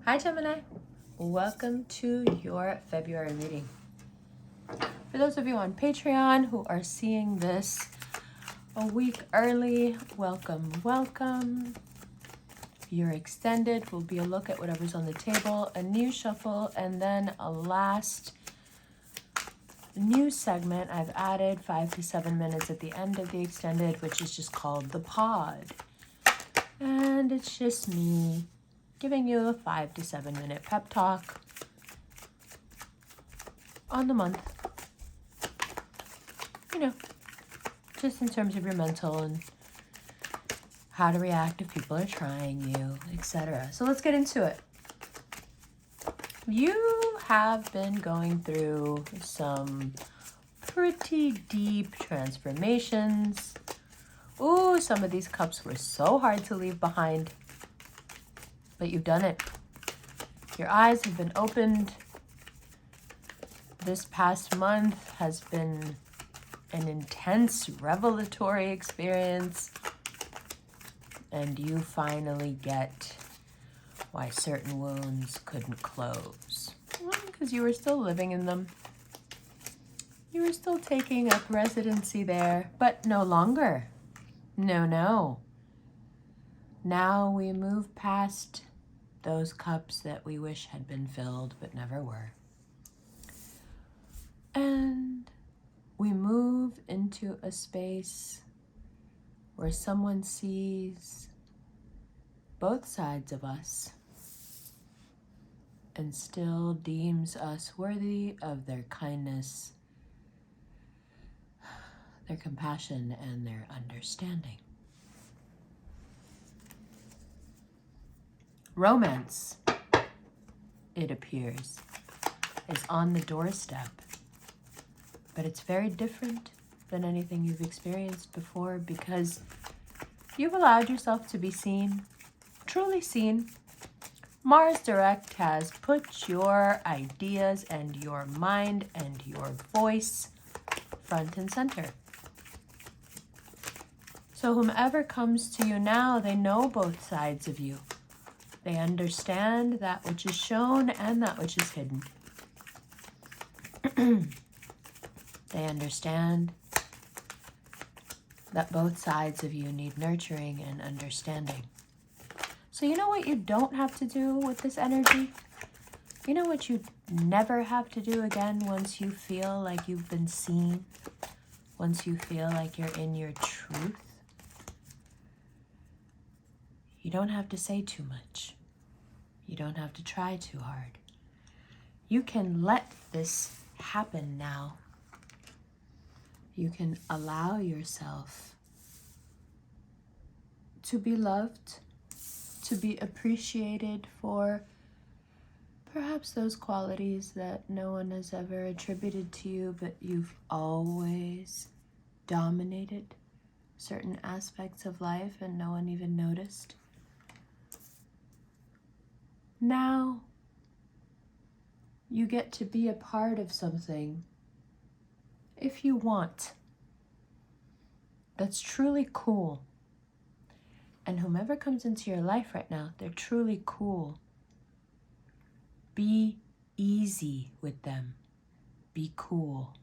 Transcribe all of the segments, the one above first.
Hi Gemini, welcome to your February reading. For those of you on Patreon who are seeing this a week early, welcome. If you're extended, will be a look at whatever's on the table, a new shuffle, and then a last new segment I've added 5 to 7 minutes at the end of the extended, which is just called the pod. And it's just me giving you a 5 to 7 minute pep talk on the month. Just in terms of your mental and how to react if people are trying you, etc. So let's get into it. You have been going through some pretty deep transformations. Ooh, some of these cups were so hard to leave behind, but you've done it. Your eyes have been opened. This past month has been an intense revelatory experience, and you finally get why certain wounds couldn't close. Well, because you were still living in them. You were still taking up residency there, but no longer. No. Now we move past those cups that we wish had been filled but never were. And we move into a space where someone sees both sides of us and still deems us worthy of their kindness, their compassion, and their understanding. Romance, it appears, is on the doorstep. But it's very different than anything you've experienced before because you've allowed yourself to be seen, truly seen. Mars Direct has put your ideas and your mind and your voice front and center. So whomever comes to you now, they know both sides of you. They understand that which is shown and that which is hidden. They understand that both sides of you need nurturing and understanding. So you know what you don't have to do with this energy? You know what you never have to do again once you feel like you've been seen? Once you feel like you're in your truth? You don't have to say too much. You don't have to try too hard. You can let this happen now. You can allow yourself to be loved, to be appreciated for perhaps those qualities that no one has ever attributed to you, but you've always dominated certain aspects of life and no one even noticed. Now, you get to be a part of something, if you want, that's truly cool. And whomever comes into your life right now, they're truly cool. Be easy with them. Be cool.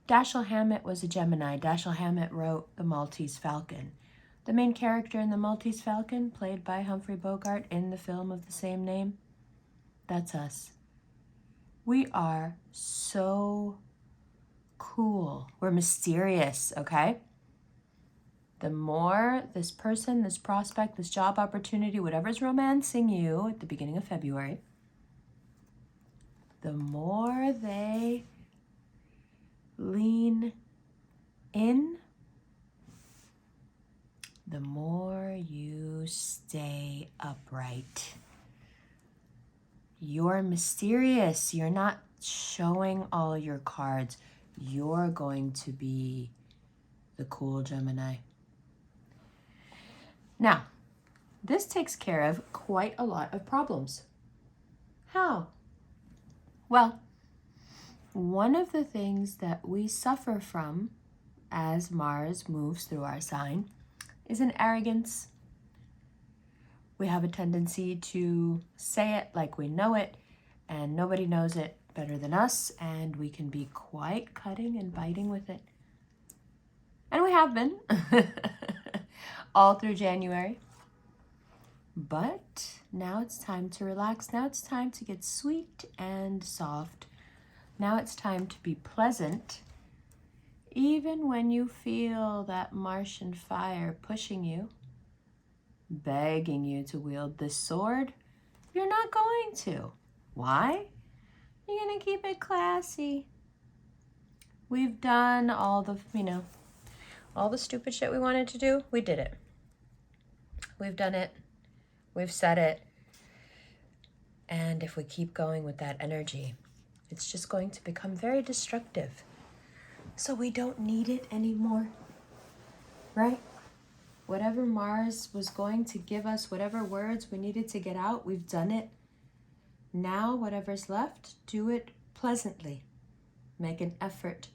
Dashiell Hammett was a Gemini. Dashiell Hammett wrote The Maltese Falcon. The main character in The Maltese Falcon, played by Humphrey Bogart in the film of the same name, that's us. We are so cool. We're mysterious, okay? The more this person, this prospect, this job opportunity, whatever's romancing you at the beginning of February, the more they lean in, the more you stay upright. You're mysterious. You're not showing all your cards. You're going to be the cool Gemini. Now, this takes care of quite a lot of problems. How? Well, one of the things that we suffer from as Mars moves through our sign is an arrogance. We have a tendency to say it like we know it, and nobody knows it better than us, and we can be quite cutting and biting with it. And we have been all through January. But now it's time to relax. Now it's time to get sweet and soft. Now it's time to be pleasant. Even when you feel that Martian fire pushing you, begging you to wield this sword, you're not going to. Why? You're going to keep it classy. We've done all the, all the stupid shit we wanted to do. We did it. We've done it. We've said it. And if we keep going with that energy, it's just going to become very destructive. So we don't need it anymore, right? Whatever Mars was going to give us, whatever words we needed to get out, we've done it. Now, whatever's left, do it pleasantly. Make an effort.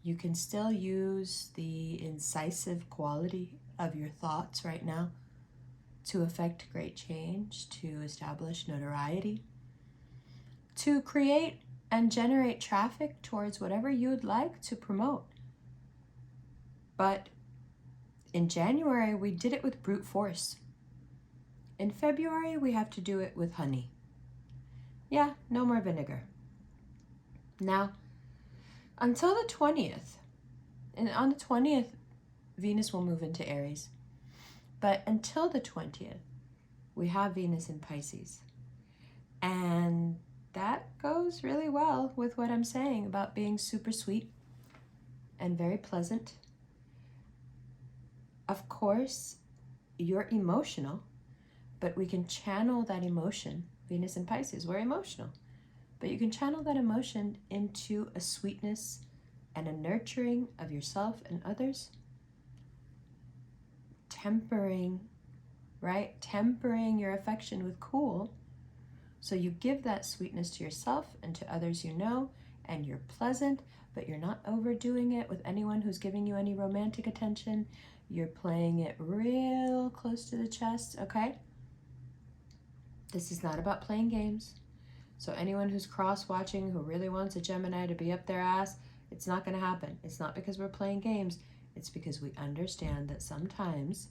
You can still use the incisive quality of your thoughts right now to affect great change, to establish notoriety, to create and generate traffic towards whatever you'd like to promote. But in January, we did it with brute force. In February, we have to do it with honey. Yeah, no more vinegar. Now, until the 20th, and on the 20th, Venus will move into Aries. But until the 20th, we have Venus in Pisces. And that goes really well with what I'm saying about being super sweet and very pleasant. Of course, you're emotional, but we can channel that emotion. Venus in Pisces, we're emotional. But you can channel that emotion into a sweetness and a nurturing of yourself and others. Tempering, right? Tempering your affection with cool. So you give that sweetness to yourself and to others you know, and you're pleasant, but you're not overdoing it with anyone who's giving you any romantic attention. You're playing it real close to the chest, okay? This is not about playing games. So anyone who's cross-watching who really wants a Gemini to be up their ass, it's not going to happen. It's not because we're playing games. It's because we understand that sometimes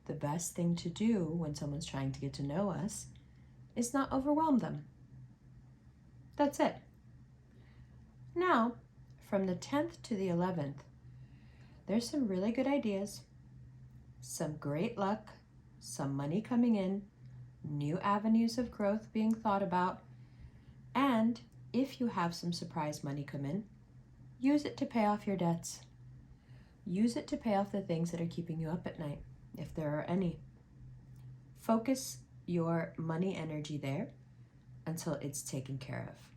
the best thing to do when someone's trying to get to know us is not overwhelm them. That's it. Now, from the 10th to the 11th, there's some really good ideas, some great luck, some money coming in, new avenues of growth being thought about, and if you have some surprise money come in, use it to pay off your debts. Use it to pay off the things that are keeping you up at night, if there are any. Focus your money energy there until it's taken care of.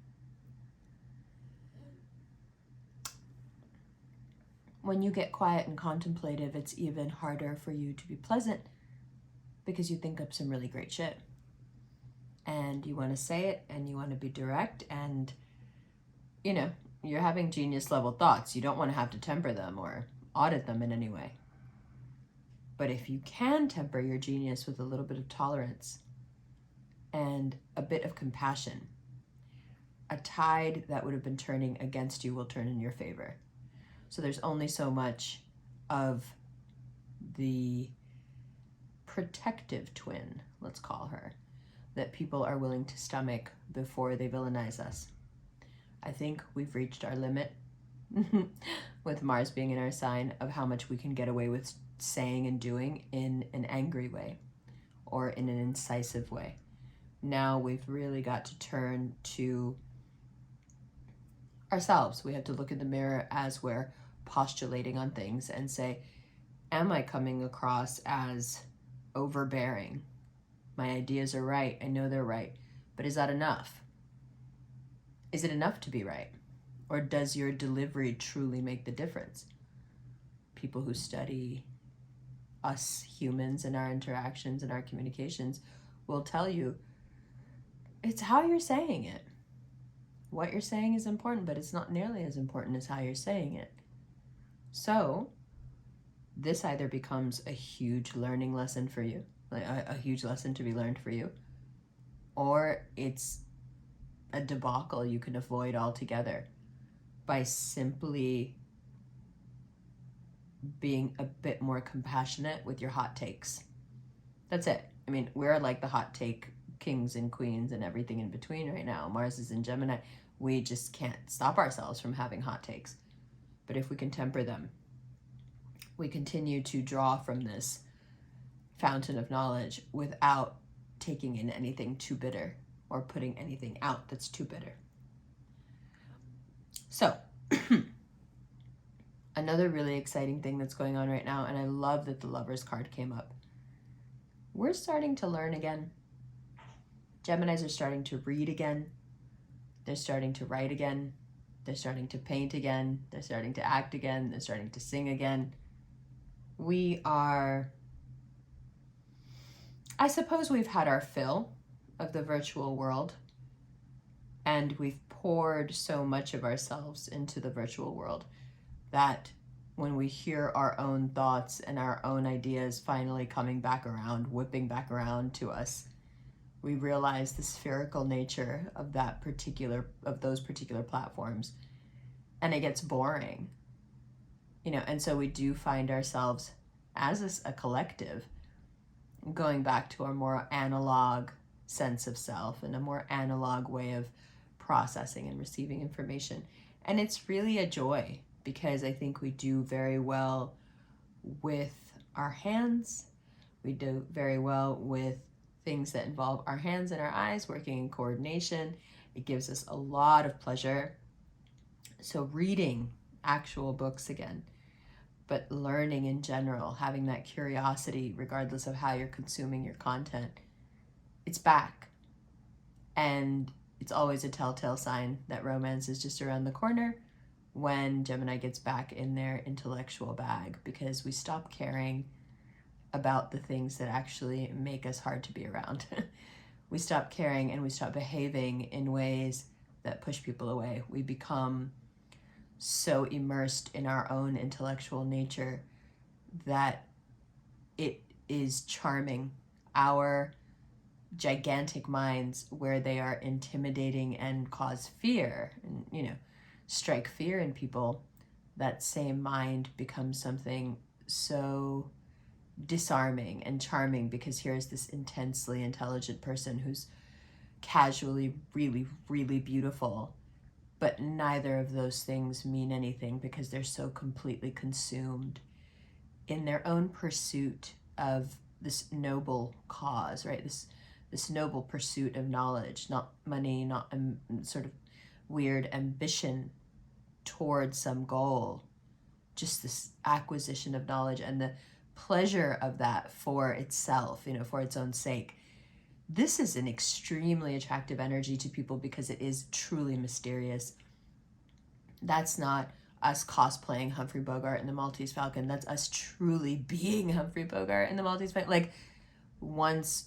When you get quiet and contemplative, it's even harder for you to be pleasant because you think up some really great shit. And you want to say it and you want to be direct and, you're having genius level thoughts. You don't want to have to temper them or audit them in any way. But if you can temper your genius with a little bit of tolerance and a bit of compassion, a tide that would have been turning against you will turn in your favor. So there's only so much of the protective twin, let's call her, that people are willing to stomach before they villainize us. I think we've reached our limit with Mars being in our sign of how much we can get away with saying and doing in an angry way or in an incisive way. Now we've really got to turn to ourselves. We have to look in the mirror as we're postulating on things and say, am I coming across as overbearing? My ideas are right. I know they're right. But is that enough? Is it enough to be right? Or does your delivery truly make the difference? People who study us humans and our interactions and our communications will tell you it's how you're saying it. What you're saying is important, but it's not nearly as important as how you're saying it. So this either becomes a huge learning lesson for you, like a huge lesson to be learned for you, or it's a debacle you can avoid altogether by simply being a bit more compassionate with your hot takes. That's it. I mean, we're like the hot take kings and queens and everything in between right now. Mars is in Gemini. We just can't stop ourselves from having hot takes. But if we can temper them, we continue to draw from this fountain of knowledge without taking in anything too bitter or putting anything out that's too bitter. So, another really exciting thing that's going on right now, and I love that the Lovers card came up. We're starting to learn again. Geminis are starting to read again. They're starting to write again. They're starting to paint again. They're starting to act again. They're starting to sing again. We are, I suppose we've had our fill of the virtual world, and we've poured so much of ourselves into the virtual world that when we hear our own thoughts and our own ideas finally coming back around, whipping back around to us, we realize the spherical nature of those particular platforms, and it gets boring, and so we do find ourselves as a collective going back to a more analog sense of self and a more analog way of processing and receiving information. And it's really a joy, because I think we do very well with our hands. We do very well with things that involve our hands and our eyes working in coordination. It gives us a lot of pleasure. So reading actual books again, but learning in general, having that curiosity regardless of how you're consuming your content, it's back. And it's always a telltale sign that romance is just around the corner when Gemini gets back in their intellectual bag, because we stop caring about the things that actually make us hard to be around. We stop caring and we stop behaving in ways that push people away. We become so immersed in our own intellectual nature that it is charming our gigantic minds where they are intimidating and cause fear and, strike fear in people. That same mind becomes something so disarming and charming, because here's this intensely intelligent person who's casually really, really beautiful, but neither of those things mean anything because they're so completely consumed in their own pursuit of this noble cause, right? This noble pursuit of knowledge, not money, not sort of weird ambition towards some goal, just this acquisition of knowledge and the pleasure of that for itself, for its own sake. This is an extremely attractive energy to people because it is truly mysterious. That's not us cosplaying Humphrey Bogart in the Maltese Falcon. That's us truly being Humphrey Bogart in the Maltese Falcon. Like, once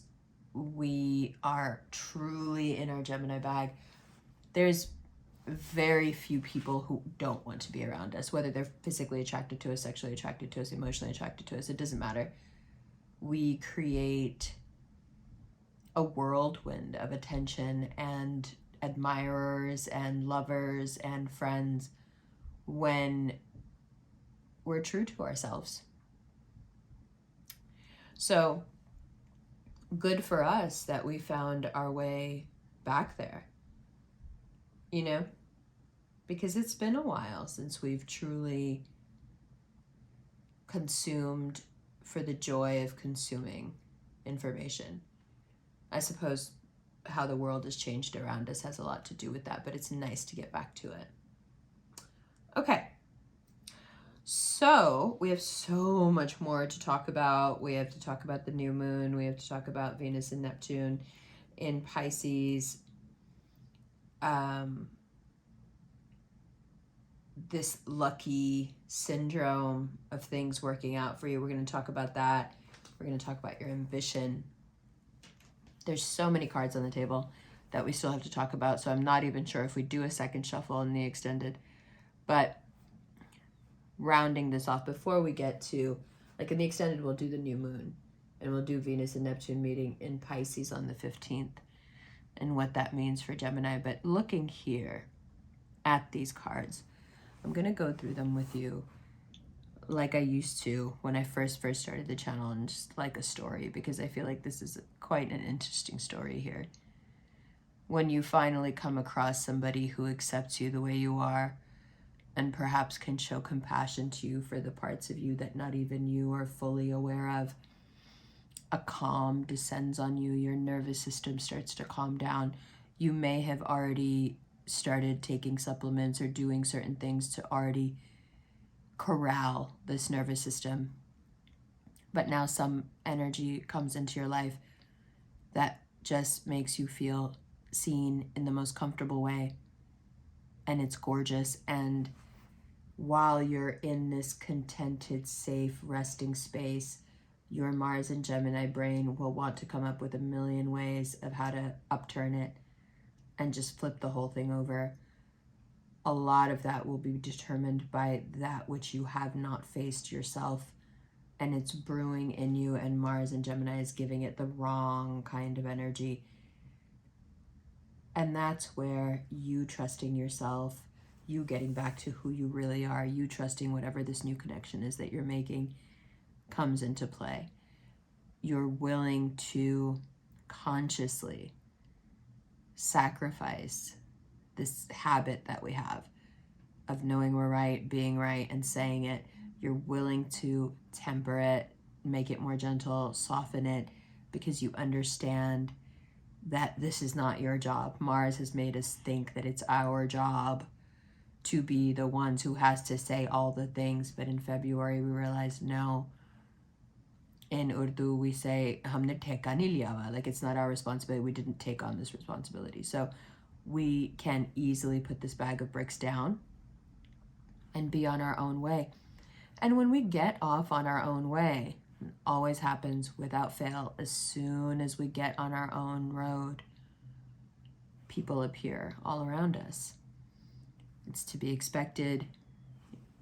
we are truly in our Gemini bag, there's very few people who don't want to be around us, whether they're physically attracted to us, sexually attracted to us, emotionally attracted to us. It doesn't matter. We create a whirlwind of attention and admirers and lovers and friends when we're true to ourselves. So good for us that we found our way back there, because it's been a while since we've truly consumed for the joy of consuming information. I suppose how the world has changed around us has a lot to do with that, but it's nice to get back to it. Okay, so we have so much more to talk about. We have to talk about the new moon. We have to talk about Venus and Neptune in Pisces. This lucky syndrome of things working out for you. We're going to talk about that. We're going to talk about your ambition. There's so many cards on the table that we still have to talk about, so I'm not even sure if we do a second shuffle in the extended. But rounding this off before we get to, like in the extended, we'll do the new moon. And we'll do Venus and Neptune meeting in Pisces on the 15th and what that means for Gemini. But looking here at these cards, I'm going to go through them with you like I used to when I first started the channel, and just like a story, because I feel like this is quite an interesting story here. When you finally come across somebody who accepts you the way you are and perhaps can show compassion to you for the parts of you that not even you are fully aware of, a calm descends on you, your nervous system starts to calm down. You may have already started taking supplements or doing certain things to already corral this nervous system, but now some energy comes into your life that just makes you feel seen in the most comfortable way, and it's gorgeous. And while you're in this contented, safe, resting space, your Mars and Gemini brain will want to come up with a million ways of how to upturn it and just flip the whole thing over. A lot of that will be determined by that which you have not faced yourself, and it's brewing in you, and Mars and Gemini is giving it the wrong kind of energy. And that's where you trusting yourself, you getting back to who you really are, you trusting whatever this new connection is that you're making comes into play. You're willing to consciously sacrifice this habit that we have of knowing we're right, being right, and saying it. You're willing to temper it, make it more gentle, soften it, because you understand that this is not your job. Mars has made us think that it's our job to be the ones who has to say all the things. But in February, we realized, no. In Urdu, we say, humne theka nahi liya, like it's not our responsibility. We didn't take on this responsibility. So we can easily put this bag of bricks down and be on our own way. And when we get off on our own way, it always happens without fail, as soon as we get on our own road, people appear all around us. It's to be expected.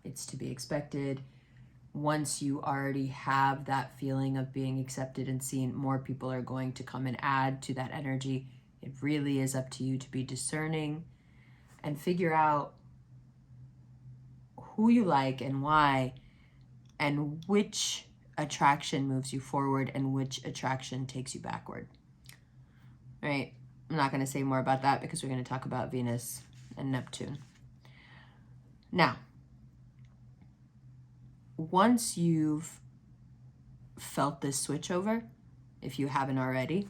It's to be expected. Once you already have that feeling of being accepted and seen, more people are going to come and add to that energy. It really is up to you to be discerning and figure out who you like and why, and which attraction moves you forward and which attraction takes you backward. All right, I'm not going to say more about that because we're going to talk about Venus and Neptune. Now, once you've felt this switch over, if you haven't already,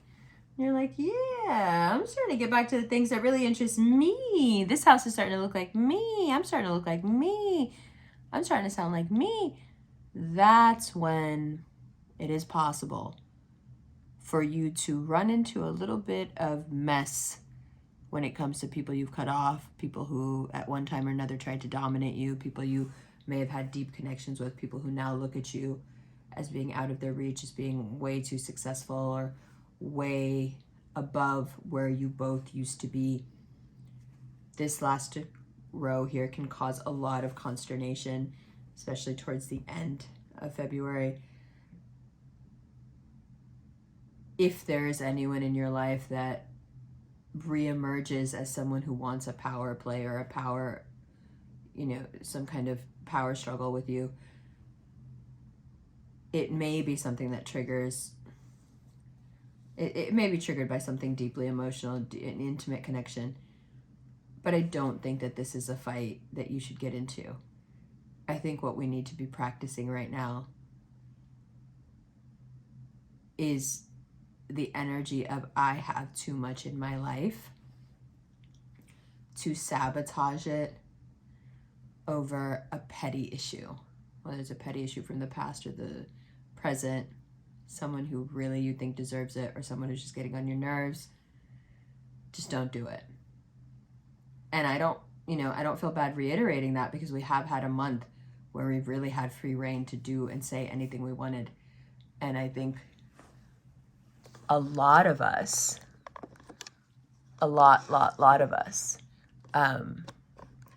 you're like, yeah, I'm starting to get back to the things that really interest me. This house is starting to look like me. I'm starting to look like me. I'm starting to sound like me. That's when it is possible for you to run into a little bit of mess when it comes to people you've cut off, people who at one time or another tried to dominate you, people you may have had deep connections with, people who now look at you as being out of their reach, as being way too successful or way above where you both used to be. This last row here can cause a lot of consternation, especially towards the end of February. If there is anyone in your life that reemerges as someone who wants a power play or a power, some kind of power struggle with you, it may be something that triggers, it may be triggered by something deeply emotional, an intimate connection. But I don't think that this is a fight that you should get into. I think what we need to be practicing right now is the energy of I have too much in my life to sabotage it over a petty issue, whether it's a petty issue from the past or the present, someone who really you think deserves it, or someone who's just getting on your nerves. Just don't do it. And I don't feel bad reiterating that, because we have had a month where we've really had free reign to do and say anything we wanted. And I think a lot of us, a lot of us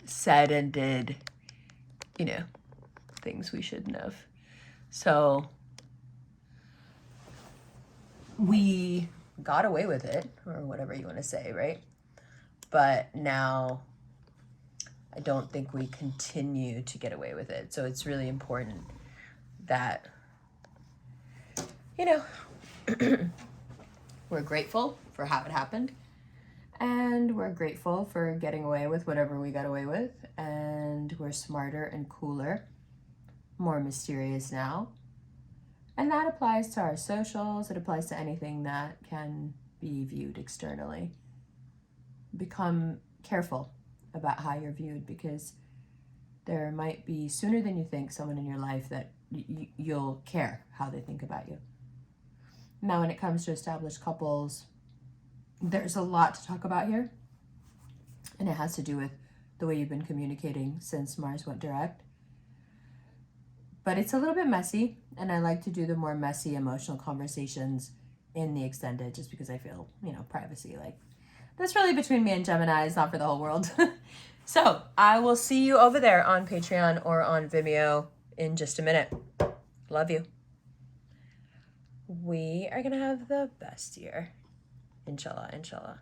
said and did, things we shouldn't have. So we got away with it, or whatever you want to say, right? But now I don't think we continue to get away with it. So it's really important that, you know, we're grateful for how it happened, and we're grateful for getting away with whatever we got away with, and we're smarter and cooler, more mysterious now. And that applies to our socials. It applies to anything that can be viewed externally. Become careful about how you're viewed, because there might be, sooner than you think, someone in your life that you'll care how they think about you. Now, when it comes to established couples, there's a lot to talk about here, and it has to do with the way you've been communicating since Mars went direct. But it's a little bit messy, and I like to do the more messy emotional conversations in the extended, just because I feel, privacy. Like, that's really between me and Gemini. It's not for the whole world. So I will see you over there on Patreon or on Vimeo in just a minute. Love you. We are going to have the best year. Inshallah, inshallah.